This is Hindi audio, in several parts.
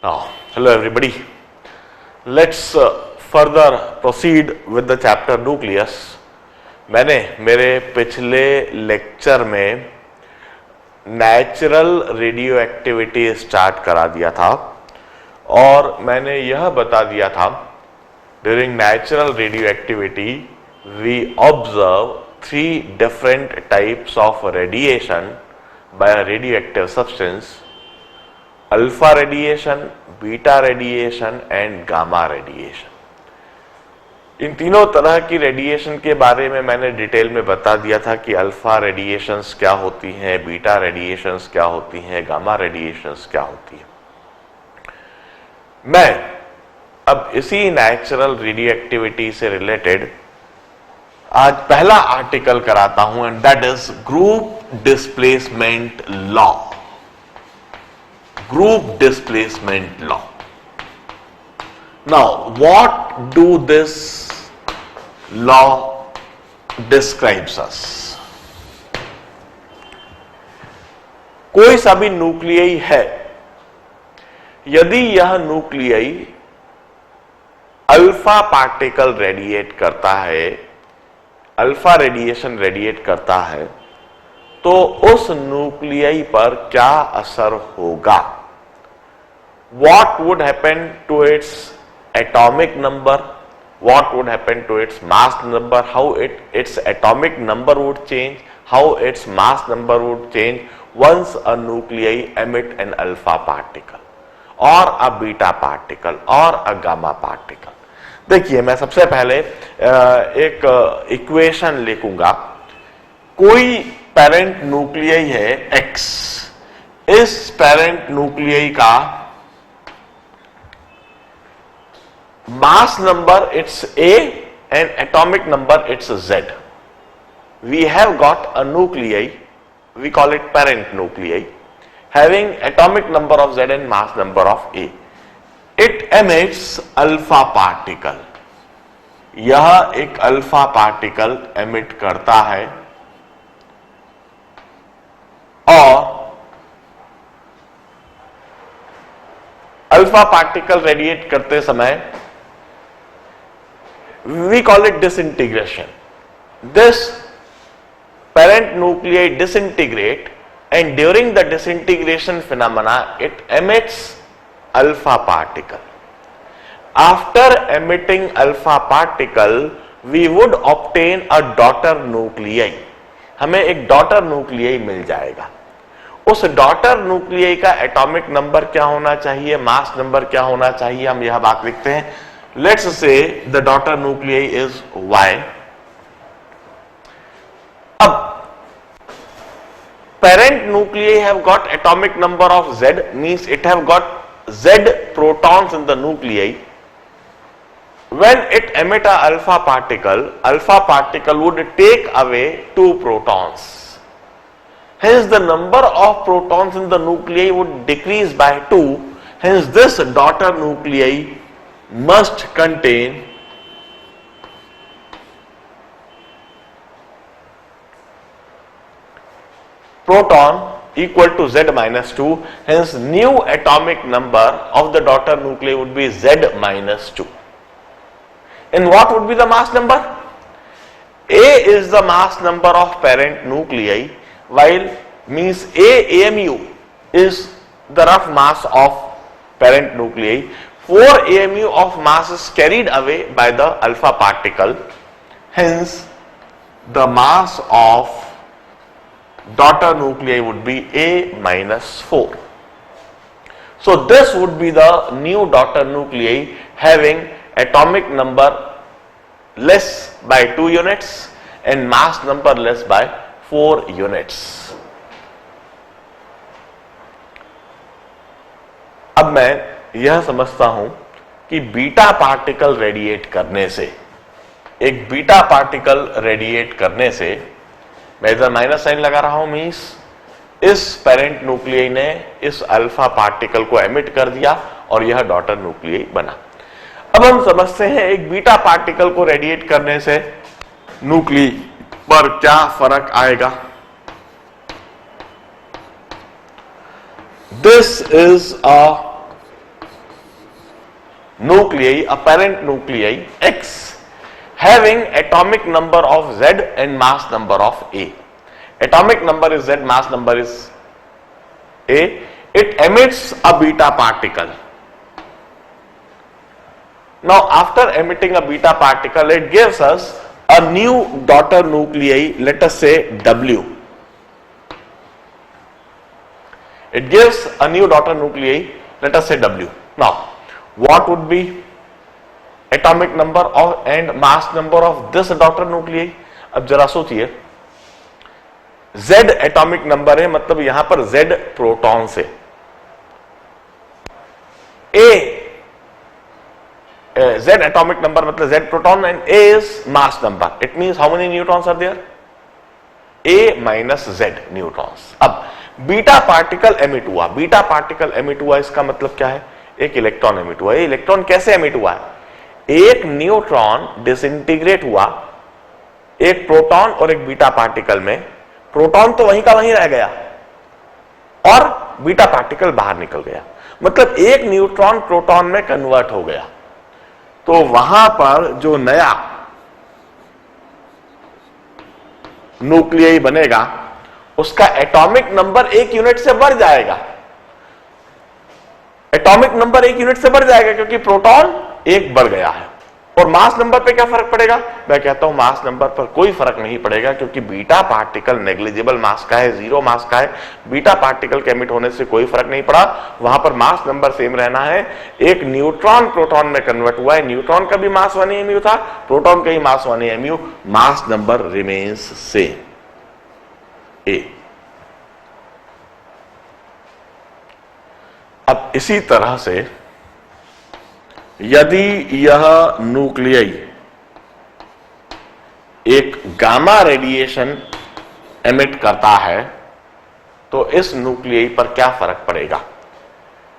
Now, hello everybody. Let's further proceed with the chapter nucleus. मैंने मेरे पिछले लेक्चर में नेचुरल रेडियो एक्टिविटी स्टार्ट करा दिया था और मैंने यह बता दिया था during natural radioactivity we observe 3 different types of radiation by a radioactive substance: alpha radiation, beta radiation and gamma radiation. इन तीनों तरह की रेडिएशन के बारे में मैंने डिटेल में बता दिया था कि अल्फा रेडिएशंस क्या होती हैं, बीटा रेडिएशंस क्या होती हैं, गामा रेडिएशंस क्या होती हैं। मैं अब इसी नेचुरल रेडियो एक्टिविटी से रिलेटेड आज पहला आर्टिकल कराता हूं and that is group displacement law. Group displacement law. Now, what do this law describes us? कोई सा भी न्यूक्लियई है, यदि यह न्यूक्लियई अल्फा पार्टिकल रेडिएट करता है, अल्फा रेडिएशन रेडिएट करता है, तो उस न्यूक्लियई पर क्या असर होगा? What would happen to its atomic number? What would happen to its mass number? How its atomic number would change? How its mass number would change once a nuclei emit an alpha particle or a beta particle or a gamma particle? देखिए, मैं सबसे पहले एक इक्वेशन लिखूंगा। कोई पेरेंट न्यूक्लियई है X, इस पेरेंट न्यूक्लियई का mass number it's A and atomic number it's Z. We have got a nuclei, we call it parent nuclei, having atomic number of Z and mass number of A. It emits alpha particle. यह एक अल्फा पार्टिकल एमिट करता है और अल्फा पार्टिकल रेडिएट करते समय we call it disintegration. This parent nuclei disintegrate and during the disintegration phenomena it emits alpha particle. After emitting alpha particle we would obtain a daughter nuclei. हमें एक डॉटर न्यूक्लियई मिल जाएगा। उस डॉटर न्यूक्लियई का एटॉमिक नंबर क्या होना चाहिए, मास नंबर क्या होना चाहिए, हम यह बात लिखते हैं। Let's say the daughter nuclei is Y. अब parent nuclei have got atomic number of Z, means it have got Z protons in the nuclei. When it emit a alpha particle would take away 2 protons. Hence the number of protons in the nuclei would decrease by 2. Hence this daughter nuclei must contain proton equal to Z minus 2. Hence new atomic number of the daughter nuclei would be Z minus 2. And what would be the mass number? A is the mass number of parent nuclei, while means AMU is the rough mass of parent nuclei. 4 AMU of mass is carried away by the alpha particle. Hence the mass of daughter nuclei would be A minus 4. So this would be the new daughter nuclei having atomic number less by 2 units and mass number less by 4 units. अब मैं यह समझता हूं कि बीटा पार्टिकल रेडिएट करने से, एक बीटा पार्टिकल रेडिएट करने से, मैं इधर माइनस साइन लगा रहा हूं, मींस इस पेरेंट न्यूक्लियई ने इस अल्फा पार्टिकल को एमिट कर दिया और यह डॉटर न्यूक्लियई बना। अब हम समझते हैं एक बीटा पार्टिकल को रेडिएट करने से न्यूक्लियई पर क्या फर्क आएगा। This is a nuclei, a parent nuclei X having atomic number of Z and mass number of A. Atomic number is Z, mass number is A. It emits a beta particle. Now after emitting a beta particle, it gives us a new daughter nuclei, let us say W. It gives a new daughter nuclei, let us say W. Now, what would be atomic number of and mass number of this daughter nuclei? अब जरा सोचिए, Z एटॉमिक नंबर है, मतलब यहां पर Z प्रोटॉन से, Z atomic number मतलब Z proton and A is mass number. It means how many neutrons are there? A minus Z neutrons. अब बीटा पार्टिकल एमिट हुआ, बीटा पार्टिकल एमिट हुआ, इसका मतलब क्या है? एक इलेक्ट्रॉन एमिट हुआ। ये इलेक्ट्रॉन कैसे एमिट हुआ है? एक न्यूट्रॉन डिसइंटीग्रेट हुआ एक प्रोटॉन और एक बीटा पार्टिकल में, प्रोटॉन तो वहीं का वहीं रह गया और बीटा पार्टिकल बाहर निकल गया, मतलब एक न्यूट्रॉन प्रोटॉन में कन्वर्ट हो गया। तो वहां पर जो नया न्यूक्लियई बनेगा उसका एटॉमिक नंबर एक यूनिट से बढ़ जाएगा, एटॉमिक नंबर एक यूनिट से बढ़ जाएगा क्योंकि प्रोटॉन एक बढ़ गया है। और मास नंबर पे क्या फर्क पड़ेगा? मैं कहता हूं मास नंबर पर कोई फर्क नहीं पड़ेगा क्योंकि बीटा पार्टिकल नेग्लिजिबल मास का है, जीरो मास का है। बीटा पार्टिकल के एमिट होने से कोई फर्क नहीं पड़ा, वहां पर मास नंबर सेम रहना है। एक न्यूट्रॉन प्रोटॉन में कन्वर्ट हुआ है, न्यूट्रॉन का भी मास 1 mu था, प्रोटॉन का ही मास 1 mu, mass number remains same A। अब इसी तरह से यदि यह न्यूक्लियई एक गामा रेडिएशन एमिट करता है तो इस न्यूक्लियई पर क्या फर्क पड़ेगा?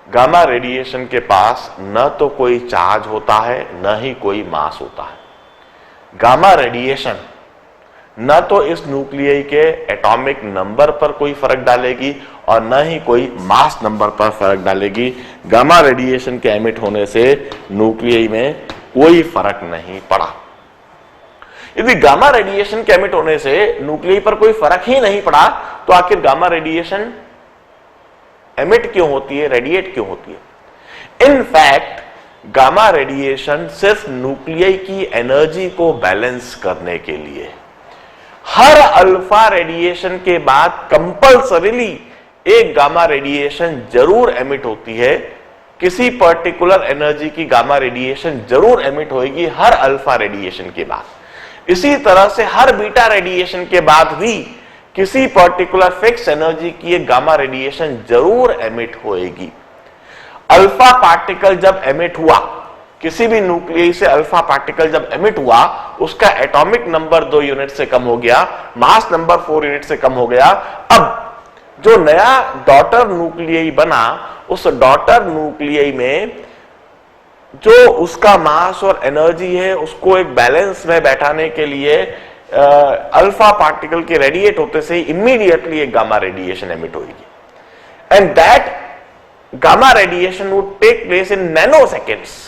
गामा रेडिएशन के पास न तो कोई चार्ज होता है न ही कोई मास होता है। गामा रेडिएशन न तो इस न्यूक्लियई के एटॉमिक नंबर पर कोई फर्क डालेगी और न ही कोई मास नंबर पर फर्क डालेगी। गामा रेडिएशन के एमिट होने से न्यूक्लियई में कोई फर्क नहीं पड़ा। यदि गामा रेडिएशन के एमिट होने से न्यूक्लियई पर कोई फर्क ही नहीं पड़ा तो आखिर गामा रेडिएशन एमिट क्यों होती है, रेडिएट क्यों होती है? इन फैक्ट गामा रेडिएशन सिर्फ न्यूक्लियई की एनर्जी को बैलेंस करने के लिए, हर अल्फा रेडिएशन के बाद कंपल्सरीली एक गामा रेडिएशन जरूर एमिट होती है, किसी पर्टिकुलर एनर्जी की गामा रेडिएशन जरूर एमिट होगी हर अल्फा रेडिएशन के बाद। इसी तरह से हर बीटा रेडिएशन के बाद भी किसी पर्टिकुलर फिक्स एनर्जी की एक गामा रेडिएशन जरूर एमिट होगी। अल्फा पार्टिकल जब एमिट हुआ, किसी भी न्यूक्लियई से अल्फा पार्टिकल जब एमिट हुआ, उसका एटॉमिक नंबर 2 यूनिट से कम हो गया, मास नंबर 4 यूनिट से कम हो गया। अब जो नया डॉटर न्यूक्लियई बना, उस डॉटर न्यूक्लियई में जो उसका मास और एनर्जी है उसको एक बैलेंस में बैठाने के लिए अल्फा पार्टिकल के रेडिएट होते से इमीडिएटली एक गामा रेडिएशन एमिट होगी, and that gamma radiation would take place in nanoseconds.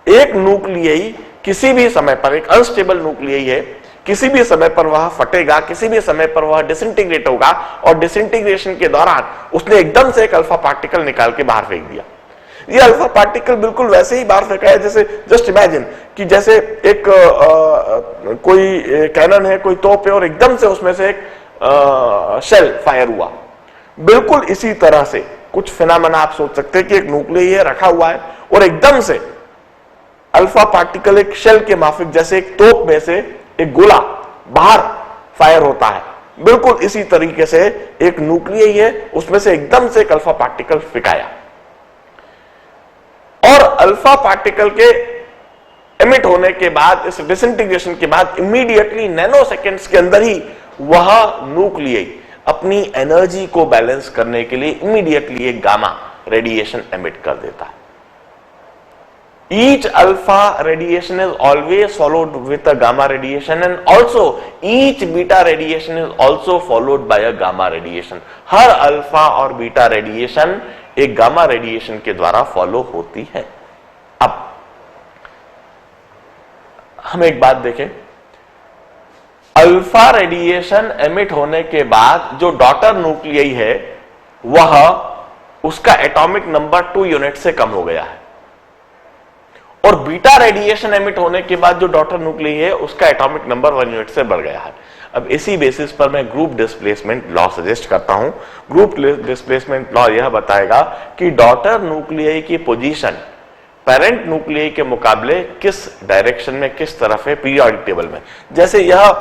एक न्यूक्लियई किसी भी समय पर, एक अनस्टेबल न्यूक्लियई है, किसी भी समय पर वह फटेगा, किसी भी समय पर वह डिसइंटीग्रेट होगा और डिसइंटीग्रेशन के दौरान उसने एकदम से एक अल्फा पार्टिकल निकाल के बाहर फेंक दिया। ये अल्फा पार्टिकल बिल्कुल वैसे ही बाहर फेंका है जैसे, जस्ट इमेजिन कि जैसे एक कोई कैनन है, कोई तोप है और एकदम से उसमें से एक शेल फायर हुआ। बिल्कुल इसी तरह से कुछ फिनोमेना आप सोच सकते हैं कि एक न्यूक्लियई है, रखा हुआ है और एकदम से अल्फा पार्टिकल एक शेल के माफिक जैसे एक तोप में से एक गोला बाहर फायर होता है। बिल्कुल इसी तरीके से एक न्यूक्लियई है, उसमें से एकदम से एक अल्फा पार्टिकल फेंकाया और अल्फा पार्टिकल के एमिट होने के बाद, इस डिसइंटीग्रेशन के बाद इमीडिएटली नैनो सेकेंड्स के अंदर ही वह न्यूक्लियई अपनी एनर्जी को बैलेंस करने के लिए इमीडिएटली एक गामा रेडिएशन एमिट कर देता है। Each alpha radiation is always followed with a gamma radiation and also each beta radiation is also followed by a gamma radiation. Her alpha और बीटा रेडिएशन एक गामा रेडिएशन के द्वारा फॉलो होती है। अब हम एक बात देखें, अल्फा रेडिएशन एमिट होने के बाद जो डॉटर न्यूक्लियाई है वह उसका एटॉमिक नंबर 2 यूनिट से कम हो गया है, और बीटा रेडिएशन एमिट होने के बाद जो डॉटर न्यूक्लियाई है उसका एटॉमिक नंबर 1 यूनिट से बढ़ गया है। अब इसी बेसिस पर मैं ग्रुप डिस्प्लेसमेंट लॉ सजेस्ट करता हूं। ग्रुप डिस्प्लेसमेंट लॉ यह बताएगा कि डॉटर न्यूक्लियाई की पोजीशन पेरेंट न्यूक्लियाई के मुकाबले किस डायरेक्शन में, किस तरफ है पीरियोडिक टेबल में। जैसे यह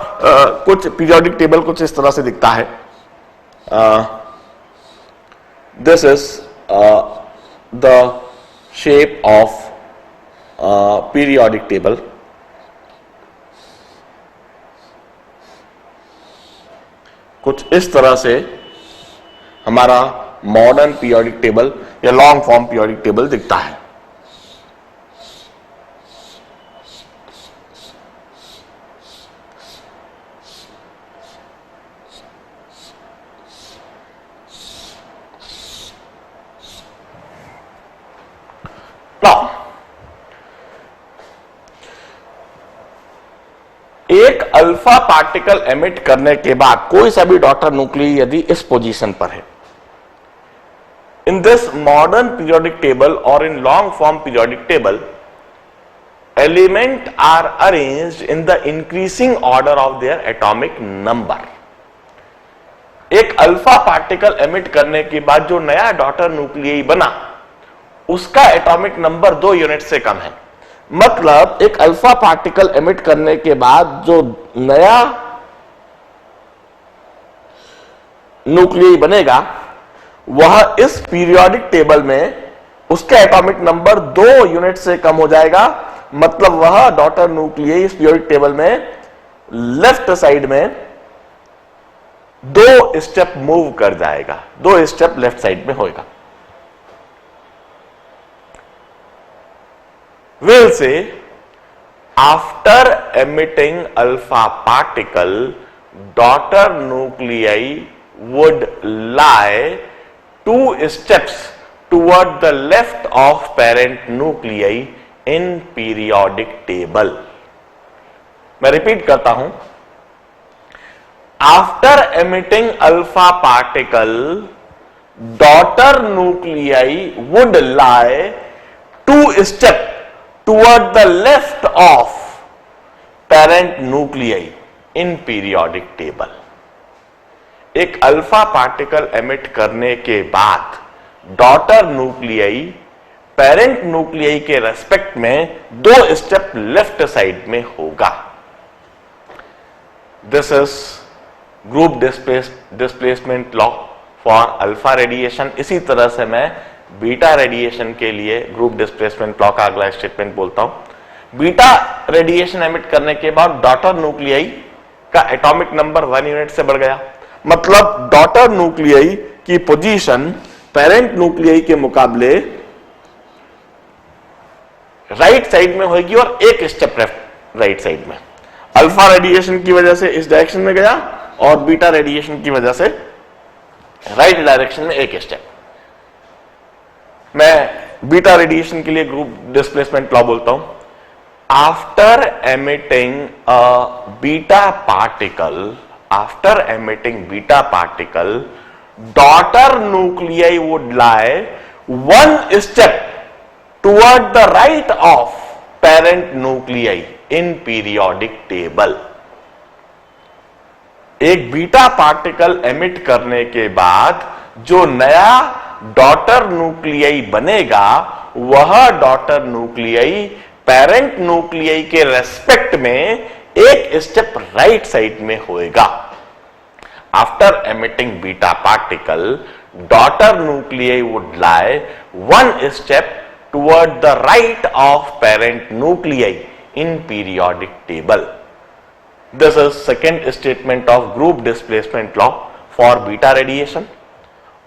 कुछ पीरियोडिक टेबल कुछ इस तरह से दिखता है। This is the shape of periodic table. कुछ इस तरह से हमारा मॉडर्न पीरियोडिक टेबल या लॉन्ग फॉर्म पीरियोडिक टेबल दिखता है। एक अल्फा पार्टिकल एमिट करने के बाद कोई सा भी डॉटर न्यूक्लियाई यदि इस पोजीशन पर है, in this modern periodic table और in long form periodic table, element are arranged in the increasing order of their atomic number. एक अल्फा पार्टिकल एमिट करने के बाद जो नया डॉटर न्यूक्लियाई बना उसका एटॉमिक नंबर 2 यूनिट से कम है। मतलब एक अल्फा पार्टिकल एमिट करने के बाद जो नया न्यूक्लियाई बनेगा वह इस पीरियोडिक टेबल में उसका एटॉमिक नंबर 2 यूनिट से कम हो जाएगा। मतलब वह डॉटर न्यूक्लियाई इस पीरियोडिक टेबल में लेफ्ट साइड में 2 स्टेप मूव कर जाएगा, 2 स्टेप लेफ्ट साइड में होगा। We'll say after emitting alpha particle, daughter nuclei would lie 2 steps toward the left of parent nuclei in periodic table. मैं रिपीट करता हूं, after emitting alpha particle, daughter nuclei would lie 2 steps toward the left of parent nuclei in periodic table. एक अल्फा पार्टिकल एमिट करने के बाद डॉटर न्यूक्लियाई पेरेंट न्यूक्लियाई के रेस्पेक्ट में 2 स्टेप लेफ्ट साइड में होगा। This is group displacement law for alpha radiation. इसी तरह से मैं बीटा रेडिएशन के लिए ग्रुप डिस्प्लेसमेंट लॉ का अगला स्टेटमेंट बोलता हूं। बीटा रेडिएशन एमिट करने के बाद डॉटर न्यूक्लियाई का एटॉमिक नंबर 1 यूनिट से बढ़ गया। मतलब डॉटर न्यूक्लियाई की पोजीशन पेरेंट न्यूक्लियाई के मुकाबले राइट साइड में होगी और 1 स्टेप लेफ्ट राइट साइड में। अल्फा रेडिएशन की वजह से इस डायरेक्शन में गया और बीटा रेडिएशन की वजह से राइट डायरेक्शन में 1 स्टेप। मैं बीटा रेडिएशन के लिए ग्रुप डिस्प्लेसमेंट लॉ बोलता हूं। After emitting beta particle, daughter nuclei would lie 1 step toward the right of parent nuclei in periodic table. एक बीटा पार्टिकल एमिट करने के बाद जो नया डॉटर न्यूक्लियाई बनेगा वह डॉटर न्यूक्लियाई पेरेंट न्यूक्लियाई के रेस्पेक्ट में 1 स्टेप राइट साइड में होएगा। After emitting beta particle, daughter nuclei would lie 1 step toward the right of parent nuclei in periodic table. This is second statement of group displacement law for beta radiation.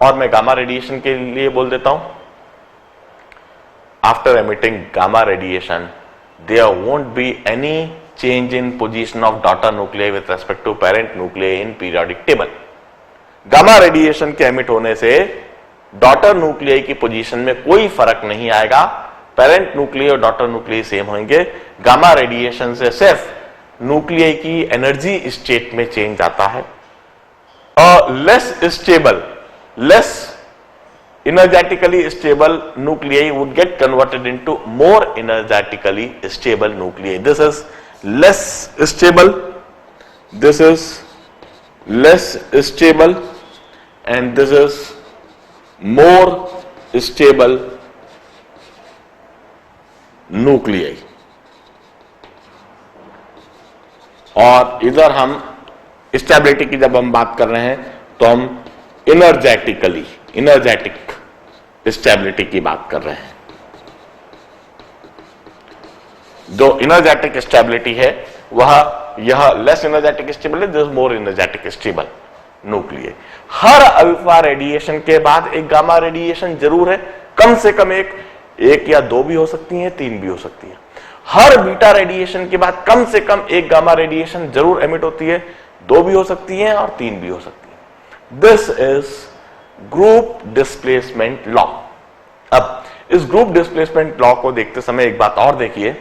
और मैं गामा रेडिएशन के लिए बोल देता हूं, after emitting gamma radiation there won't be any change in position of daughter nuclei with respect to parent nuclei in periodic table. Gamma radiation के एमिट होने से डॉटर न्यूक्लियाई की पोजीशन में कोई फर्क नहीं आएगा पेरेंट न्यूक्लियई और डॉटर न्यूक्लियई सेम होंगे। गामा रेडिएशन से सिर्फ न्यूक्लियई की एनर्जी स्टेट में चेंज आता है और less stable, less energetically stable nuclei would get converted into more energetically stable nuclei. This is less stable, this is less stable, and this is more stable nuclei. और इधर हम स्टेबिलिटी की जब हम बात कर रहे हैं तो हम इनर्जेटिक स्टेबिलिटी की बात कर रहे हैं। जो इनर्जेटिक स्टेबिलिटी है वह यह लेस इनर्जेटिक स्टेबल है, this more energetic stable nuclei. हर अल्फा रेडिएशन के बाद एक गामा रेडिएशन जरूर है, कम से कम एक या दो भी हो सकती हैं, तीन भी हो सकती है। हर बीटा रेडिएशन के बाद कम से कम एक गामा रेडिएशन जरूर एमिट होती है, दो भी हो सकती हैं और तीन भी हो सकती है। This is group displacement law. अब इस ग्रुप डिस्प्लेसमेंट लॉ को देखते समय एक बात और देखिए,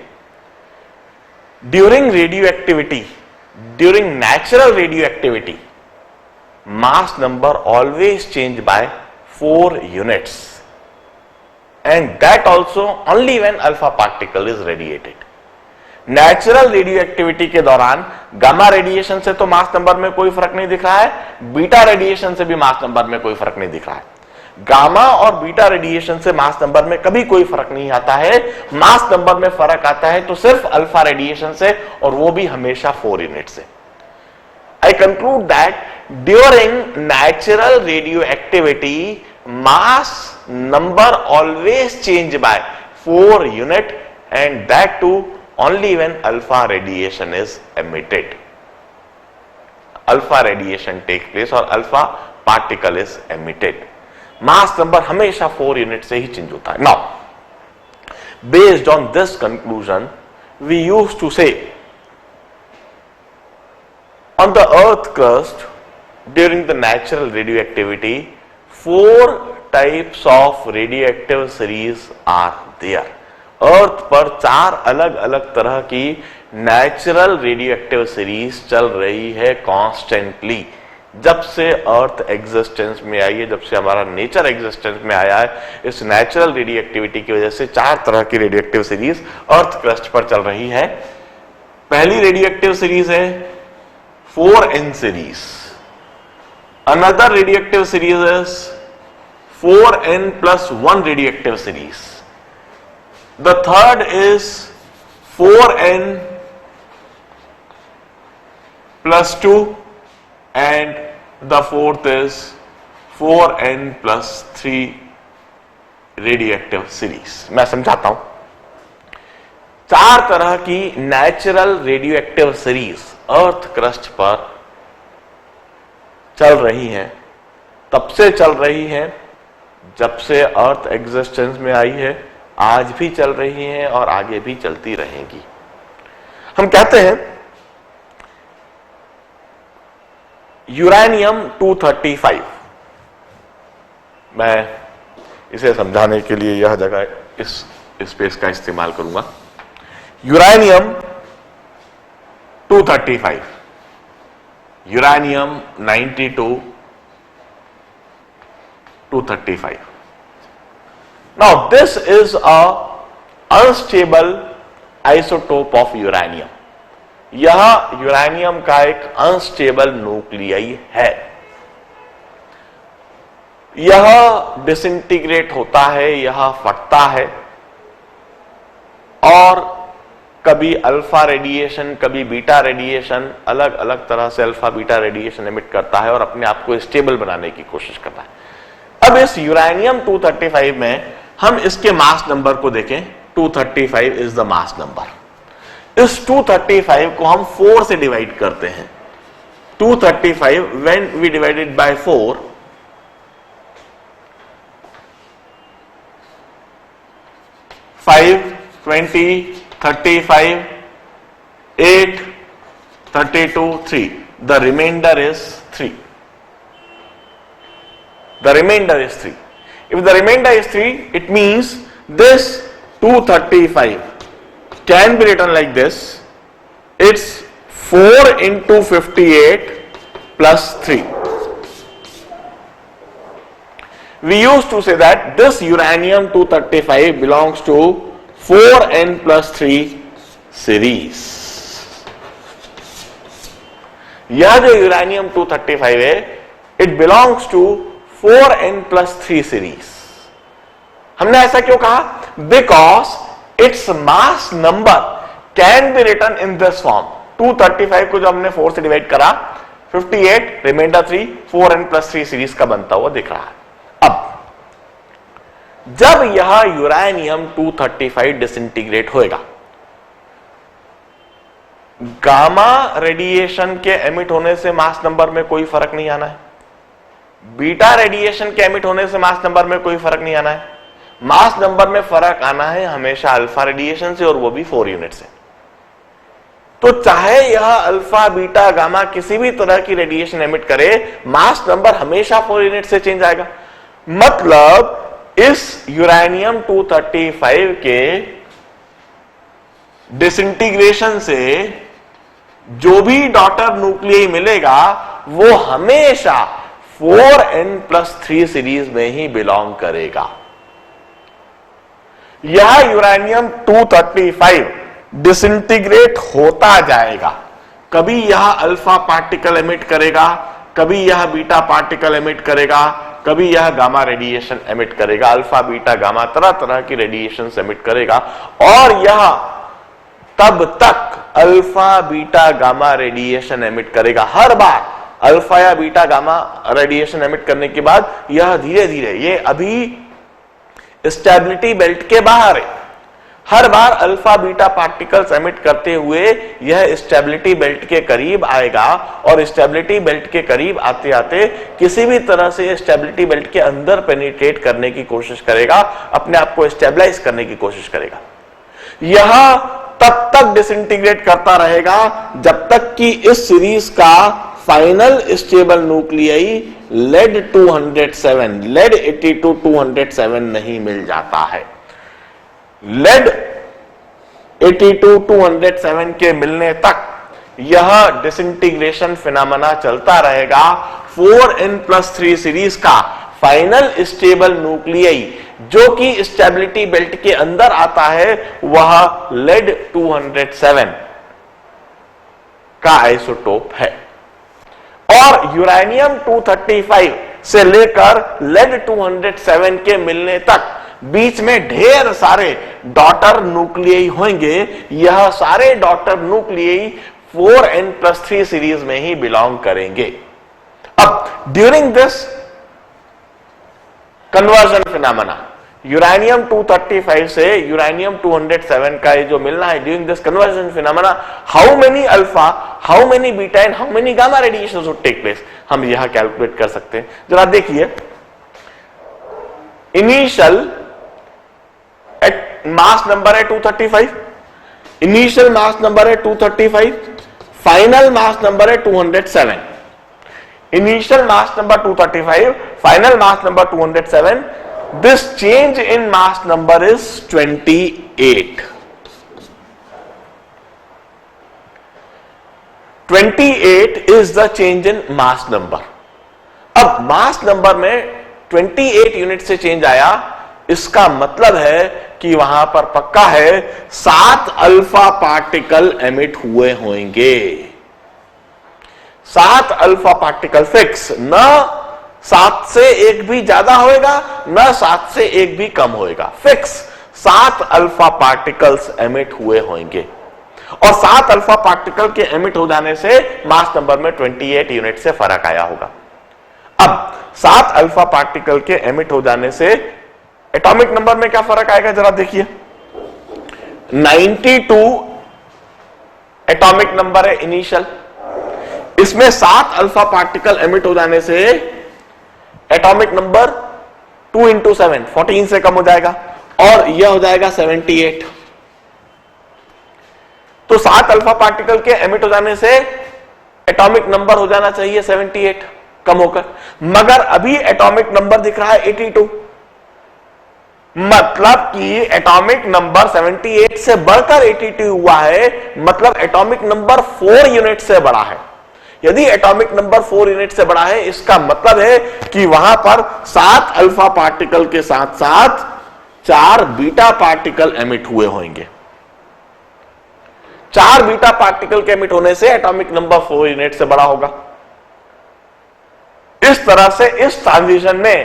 during radio activity, during natural radio activity, mass number always change by 4 units, and that also only when alpha particle is radiated. Natural radio activity के दौरान गामा रेडिएशन से तो मास नंबर में कोई फर्क नहीं दिख रहा है, बीटा रेडिएशन से भी मास नंबर में कोई फर्क नहीं दिख रहा है। गामा और बीटा रेडिएशन से मास नंबर में कभी कोई फर्क नहीं आता है, मास नंबर में फर्क आता है तो सिर्फ अल्फा रेडिएशन से, और वो भी हमेशा 4 यूनिट से। I conclude that during natural radioactivity, mass number always change by 4 unit, and that too only when alpha radiation is emitted. Alpha radiation takes place और alpha particle is emitted. Mass number हमेशा 4 unit से ही चेंज होता है। Now, based on this conclusion, we used to say on the earth crust during the natural radioactivity 4 types of radioactive series are there. अर्थ पर 4 अलग अलग तरह की नेचुरल रेडियोएक्टिव सीरीज चल रही है कॉन्स्टेंटली। जब से अर्थ एग्जिस्टेंस में आई है, जब से हमारा नेचर एग्जिस्टेंस में आया है, इस नेचुरल रेडियोएक्टिविटी की वजह से 4 तरह की रेडियोएक्टिव सीरीज अर्थ क्रस्ट पर चल रही है। पहली रेडियोएक्टिव सीरीज है 4n series. Another radioactive series is 4n plus 1 radioactive series. The third is 4n plus 2, and the fourth is 4n plus 3 radioactive series. मैं समझाता हूं। 4 तरह की natural radioactive series earth crust पर चल रही हैं, तब से चल रही हैं जब से अर्थ एग्जिस्टेंस में आई है, आज भी चल रही हैं और आगे भी चलती रहेंगी। हम कहते हैं यूरेनियम 235, मैं इसे समझाने के लिए यह जगह इस स्पेस का इस्तेमाल करूंगा। Uranium 235, uranium 92, 235. Now this is a unstable isotope of uranium. यह यूरेनियम का एक अनस्टेबल न्यूक्लियई है। यह डिसइंटीग्रेट होता है, यह फटता है और कभी अल्फा रेडिएशन, कभी बीटा रेडिएशन, अलग अलग तरह से अल्फा बीटा रेडिएशन एमिट करता है और अपने आप को स्टेबल बनाने की कोशिश करता है। अब इस यूरेनियम 235 में हम इसके मास नंबर को देखें। 235 इज द मास नंबर। इस 235 को हम 4 से डिवाइड करते हैं। 235 when we divided by 4, 5, 20, 35, 8, 32, 3. The remainder is 3. The remainder is 3. If the remainder is 3, it means this 235 can be written like this. It's 4 into 58 plus 3. We used to say that this uranium-235 belongs to 4n plus 3 series. यह जो uranium-235 है, it belongs to 4n plus 3 series. हमने ऐसा क्यों कहा? Because its mass number can be written in this form. 235 को जो हमने 4 से डिवाइड करा, 58 रिमाइंडर 3 4n plus 3 सीरीज का बनता हुआ दिख रहा है. अब जब यह uranium-235 डिसइंटीग्रेट होएगा, गामा रेडिएशन के एमिट होने से मास नंबर में कोई फर्क नहीं आना है, बीटा रेडिएशन के एमिट होने से मास नंबर में कोई फर्क नहीं आना है. मास नंबर में फर्क आना है हमेशा अल्फा रेडिएशन से, और वो भी 4 यूनिट से. तो चाहे यह अल्फा बीटा गामा किसी भी तरह की रेडिएशन एमिट करे, मास नंबर हमेशा 4 यूनिट से चेंज आएगा. मतलब इस uranium-235 के डिसइंटीग्रेशन से जो भी डॉटर न्यूक्लियस मिलेगा वो हमेशा 4n plus 3 सीरीज में ही बिलोंग करेगा. यह uranium-235 डिसइंटीग्रेट होता जाएगा. कभी यह अल्फा पार्टिकल एमिट करेगा, कभी यह बीटा पार्टिकल एमिट करेगा, कभी यह गामा रेडिएशन एमिट करेगा. अल्फा बीटा गामा तरह तरह की रेडिएशन एमिट करेगा, और यह तब तक alpha beta gamma radiation emit करेगा. हर बार अल्फा या बीटा गामा रेडिएशन एमिट करने के बाद यह धीरे धीरे, ये अभी स्टेबिलिटी बेल्ट के बाहर है, हर बार अल्फा बीटा पार्टिकल्स एमिट करते हुए यह स्टेबिलिटी बेल्ट के करीब आएगा, और स्टेबिलिटी बेल्ट के करीब आते आते किसी भी तरह से स्टेबिलिटी बेल्ट के अंदर पेनिट्रेट करने की कोशिश करेगा, अपने आप को स्टेबलाइज करने की कोशिश करेगा. यह तब तक डिसइंटीग्रेट करता रहेगा जब तक कि इस सीरीज का फाइनल स्टेबल न्यूक्लियाई लेड 82-207 नहीं मिल जाता है. लेड 82-207 के मिलने तक यह डिसइंटीग्रेशन फिनोमेना चलता रहेगा. 4n plus 3 सीरीज का फाइनल स्टेबल न्यूक्लियाई जो कि स्टेबिलिटी बेल्ट के अंदर आता है, वह लेड 207 का आइसोटोप है. और uranium-235 से लेकर लेड 207 के मिलने तक बीच में ढेर सारे डॉटर न्यूक्लियाई होंगे. यह सारे daughter nuclei 4n plus 3 series में ही बिलोंग करेंगे. अब during this conversion phenomena, uranium-235 से uranium-207 का ये जो मिलना है, during this conversion phenomena, how many alpha, how many beta and how many gamma radiations would take place, हम यह कैलकुलेट कर सकते हैं. जरा देखिए, इनिशियल मास नंबर है 235, इनिशियल मास नंबर है 235, फाइनल मास नंबर है 207. Initial mass number 235, final mass number 207. This change in mass number is 28. 28 is the change in mass number. अब mass number में 28 यूनिट से चेंज आया, इसका मतलब है कि वहां पर पक्का है 7 अल्फा पार्टिकल एमिट हुए होंगे. 7 अल्फा पार्टिकल फिक्स, न 7 से एक भी ज्यादा होएगा, न 7 से एक भी कम होएगा. फिक्स 7 अल्फा पार्टिकल्स एमिट हुए होंगे, और 7 अल्फा पार्टिकल के एमिट हो जाने से मास नंबर में 28 यूनिट से फर्क आया होगा. अब 7 अल्फा पार्टिकल के एमिट हो जाने से एटॉमिक नंबर में क्या फर्क आएगा, जरा देखिए. 92 एटॉमिक नंबर है इनिशियल, इसमें 7 अल्फा पार्टिकल एमिट हो जाने से एटॉमिक नंबर 2 into 7 14 से कम हो जाएगा, और यह हो जाएगा 78. तो 7 अल्फा पार्टिकल के एमिट हो जाने से एटॉमिक नंबर हो जाना चाहिए 78 कम होकर, मगर अभी एटॉमिक नंबर दिख रहा है 82. मतलब कि एटॉमिक नंबर 78 से बढ़कर 82 हुआ है, मतलब एटॉमिक नंबर 4 यूनिट से बड़ा है। यदि एटॉमिक नंबर 4 यूनिट से बड़ा है, इसका मतलब है कि वहां पर 7 अल्फा पार्टिकल के साथ साथ 4 बीटा पार्टिकल एमिट हुए होंगे। 4 बीटा पार्टिकल के एमिट होने से एटॉमिक नंबर 4 यूनिट से बड़ा होगा। इस तरह से इस ट्रांजिशन में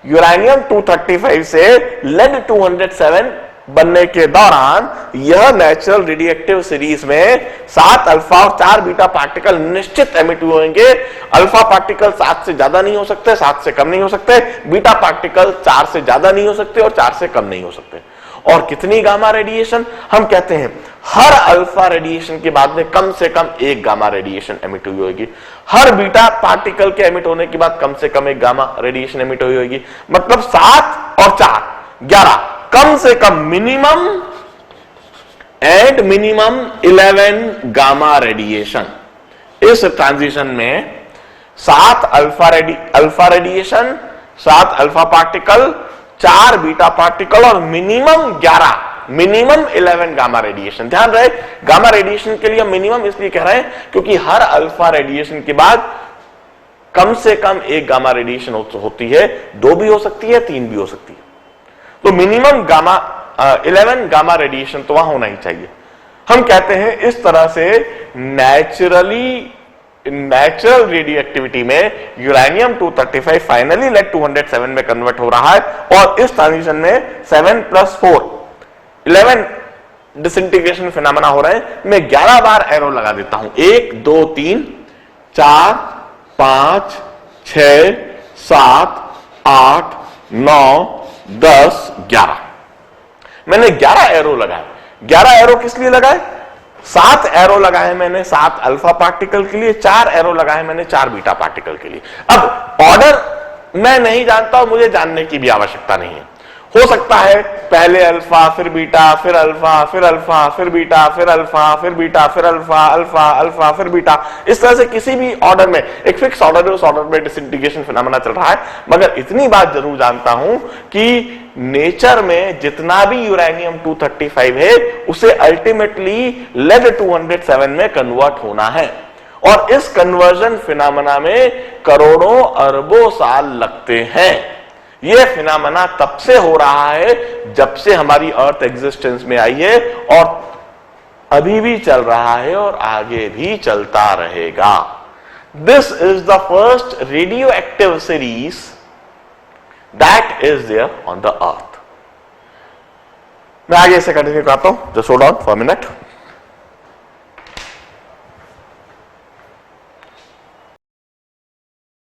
यूरेनियम 235 से लेड 207 बनने के दौरान यह नेचुरल रेडियोएक्टिव सीरीज में 7 अल्फा और 4 बीटा पार्टिकल निश्चित एमिट हुए होंगे। अल्फा पार्टिकल 7 से ज्यादा नहीं हो सकते, 7 से कम नहीं हो सकते, बीटा पार्टिकल 4 से ज्यादा नहीं हो सकते और 4 से कम नहीं हो सकते। और कितनी गामा रेडिएशन? हम कहते हैं हर अल्फा रेडिएशन के बाद में कम से कम एक गामा रेडिएशन एमिट हुई होगी। हर बीटा पार्टिकल के एमिट होने के बाद कम से कम एक गामा रेडिएशन एमिट हुई होगी। मतलब 7 और 4 11, कम से कम मिनिमम 11 गामा रेडिएशन। इस ट्रांजिशन में 7 alpha radiation, 7 alpha particle, 4 beta particle और मिनिमम 11 गामा रेडिएशन। ध्यान रहे, गामा रेडिएशन के लिए मिनिमम इसलिए कह रहे हैं क्योंकि हर अल्फा रेडिएशन के बाद कम से कम एक गामा रेडिएशन होती है, 2 भी हो सकती है, 3 भी हो सकती है। तो मिनिमम 11 गामा रेडिएशन तो वहां होना ही चाहिए। हम कहते हैं इस तरह से नेचुरल रेडियो एक्टिविटी में यूरेनियम 235 फाइनली लेड 207 में कन्वर्ट हो रहा है। और इस ट्रांजिशन में 7 + 4 11 डिसइंटीग्रेशन फिनोमेना हो रहे हैं। मैं 11 बार एरो लगा देता हूं। 1 2 3 4 5 6 7 8 9 10 11। मैंने 11 एरो लगाए। 11 एरो किस लिए लगाए? 7 एरो लगाए मैंने 7 अल्फा पार्टिकल के लिए, 4 एरो लगाए मैंने 4 बीटा पार्टिकल के लिए। अब ऑर्डर मैं नहीं जानता और मुझे जानने की भी आवश्यकता नहीं है। हो सकता है पहले अल्फा, फिर बीटा, फिर अल्फा, फिर अल्फा, फिर बीटा, फिर अल्फा, फिर बीटा, फिर अल्फा, अल्फा, अल्फा, फिर बीटा, इस तरह से किसी भी ऑर्डर में, एक फिक्स ऑर्डर है, उस ऑर्डर में डिसइंटीग्रेशन फिनोमेना चल रहा है। मगर इतनी बात जरूर जानता हूं कि नेचर में जितना भी यूरेनियम 235 है उसे अल्टीमेटली लेड 207 में कन्वर्ट होना है। और इस कन्वर्जन फिनोमेना में करोड़ों अरबों साल लगते हैं। यह फिनोमेना तब से हो रहा है जब से हमारी अर्थ एग्जिस्टेंस में आई है, और अभी भी चल रहा है और आगे भी चलता रहेगा। This is the first radioactive series that is there on the earth. मैं आगे से कंटिन्यू करता हूं। Just hold on for a minute.